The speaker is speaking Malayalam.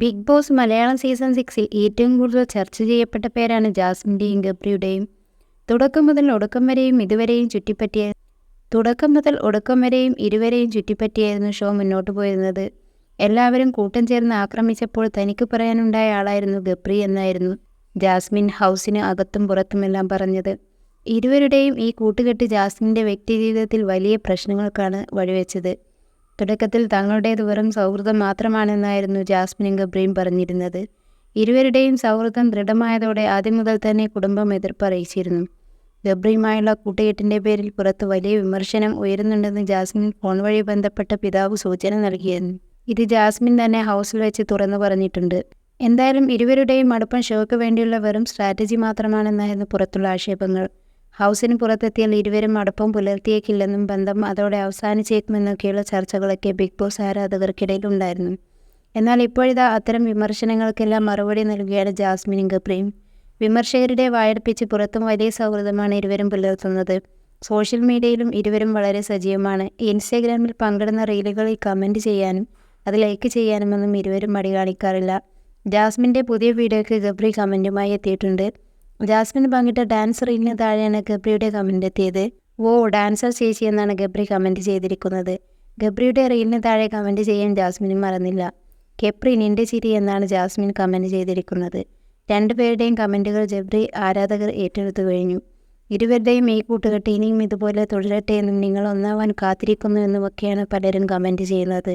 ബിഗ് ബോസ് മലയാളം സീസൺ 6-ൽ ഏറ്റവും കൂടുതൽ ചർച്ച ചെയ്യപ്പെട്ട പേരാണ് ജാസ്മിൻ്റെയും ഗബ്രിയുടെയും. തുടക്കം മുതൽ ഒടുക്കം വരെയും ഇരുവരെയും ചുറ്റിപ്പറ്റിയായിരുന്നു ഷോ മുന്നോട്ട് പോയിരുന്നത്. എല്ലാവരും കൂട്ടം ചേർന്ന് ആക്രമിച്ചപ്പോൾ തനിക്ക് പറയാനുണ്ടായ ആളായിരുന്നു ഗബ്രി എന്നായിരുന്നു ജാസ്മിൻ ഹൗസിന് അകത്തും പുറത്തുമെല്ലാം പറഞ്ഞത്. ഇരുവരുടെയും ഈ കൂട്ടുകെട്ട് ജാസ്മിൻ്റെ വ്യക്തിജീവിതത്തിൽ വലിയ പ്രശ്നങ്ങൾക്കാണ് വഴിവെച്ചത്. തുടക്കത്തിൽ തങ്ങളുടേത് വെറും സൗഹൃദം മാത്രമാണെന്നായിരുന്നു ജാസ്മിനും ഗബ്രിയും പറഞ്ഞിരുന്നത്. ഇരുവരുടെയും സൗഹൃദം ദൃഢമായതോടെ ആദ്യം മുതൽ തന്നെ കുടുംബം എതിർപ്പ് അറിയിച്ചിരുന്നു. ഗബ്രിയുമായുള്ള കൂട്ടുകെട്ടിൻ്റെ പേരിൽ പുറത്ത് വലിയ വിമർശനം ഉയരുന്നുണ്ടെന്ന് ജാസ്മിൻ ഫോൺ വഴി ബന്ധപ്പെട്ട പിതാവ് സൂചന നൽകിയിരുന്നു. ഇത് ജാസ്മിൻ തന്നെ ഹൗസിൽ വെച്ച് തുറന്നു പറഞ്ഞിട്ടുണ്ട്. എന്തായാലും ഇരുവരുടെയും അടുപ്പം ഷോയ്ക്ക് വേണ്ടിയുള്ള വെറും സ്ട്രാറ്റജി മാത്രമാണെന്നായിരുന്നു പുറത്തുള്ള ആക്ഷേപങ്ങൾ. ഹൗസിന് പുറത്തെത്തിയാൽ ഇരുവരും അടുപ്പം പുലർത്തിയേക്കില്ലെന്നും ബന്ധം അതോടെ അവസാനിച്ചേക്കുമെന്നൊക്കെയുള്ള ചർച്ചകളൊക്കെ ബിഗ് ബോസ് ആരാധകർക്കിടയിലുണ്ടായിരുന്നു. എന്നാൽ ഇപ്പോഴിതാ അത്തരം വിമർശനങ്ങൾക്കെല്ലാം മറുപടി നൽകുകയാണ് ജാസ്മിനും ഗബ്രിയും. വിമർശകരുടെ വായടപ്പിച്ച് പുറത്തും വലിയ സൗഹൃദമാണ് ഇരുവരും പുലർത്തുന്നത്. സോഷ്യൽ മീഡിയയിലും ഇരുവരും വളരെ സജീവമാണ്. ഇൻസ്റ്റാഗ്രാമിൽ പങ്കിടുന്ന റീലുകളിൽ കമൻറ്റ് ചെയ്യാനും അത് ലൈക്ക് ചെയ്യാനുമൊന്നും ഇരുവരും മടി കാണിക്കാറില്ല. ജാസ്മിൻ്റെ പുതിയ വീഡിയോയ്ക്ക് ഗബ്രി കമൻറ്റുമായി എത്തിയിട്ടുണ്ട്. ജാസ്മിൻ പങ്കിട്ട ഡാൻസ് റീലിന് താഴെയാണ് ഗബ്രിയുടെ കമൻ്റ് എത്തിയത്. ഓ ഡാൻസർ ചേച്ചി എന്നാണ് ഗബ്രി കമൻറ്റ് ചെയ്തിരിക്കുന്നത്. ഗബ്രിയുടെ റീലിന് താഴെ കമൻറ്റ് ചെയ്യാൻ ജാസ്മിനും മറന്നില്ല. കെപ്രി നിൻ്റെ ചിരി എന്നാണ് ജാസ്മിൻ കമൻറ്റ് ചെയ്തിരിക്കുന്നത്. രണ്ടുപേരുടെയും കമൻറ്റുകൾ ഗബ്രി ആരാധകർ ഏറ്റെടുത്തു കഴിഞ്ഞു. ഇരുവരുടെയും ഈ കൂട്ടുകെട്ട് ഇനിയും ഇതുപോലെ തുടരട്ടെ എന്നും നിങ്ങൾ ഒന്നാവാൻ കാത്തിരിക്കുന്നു എന്നുമൊക്കെയാണ് പലരും കമൻറ്റ് ചെയ്യുന്നത്.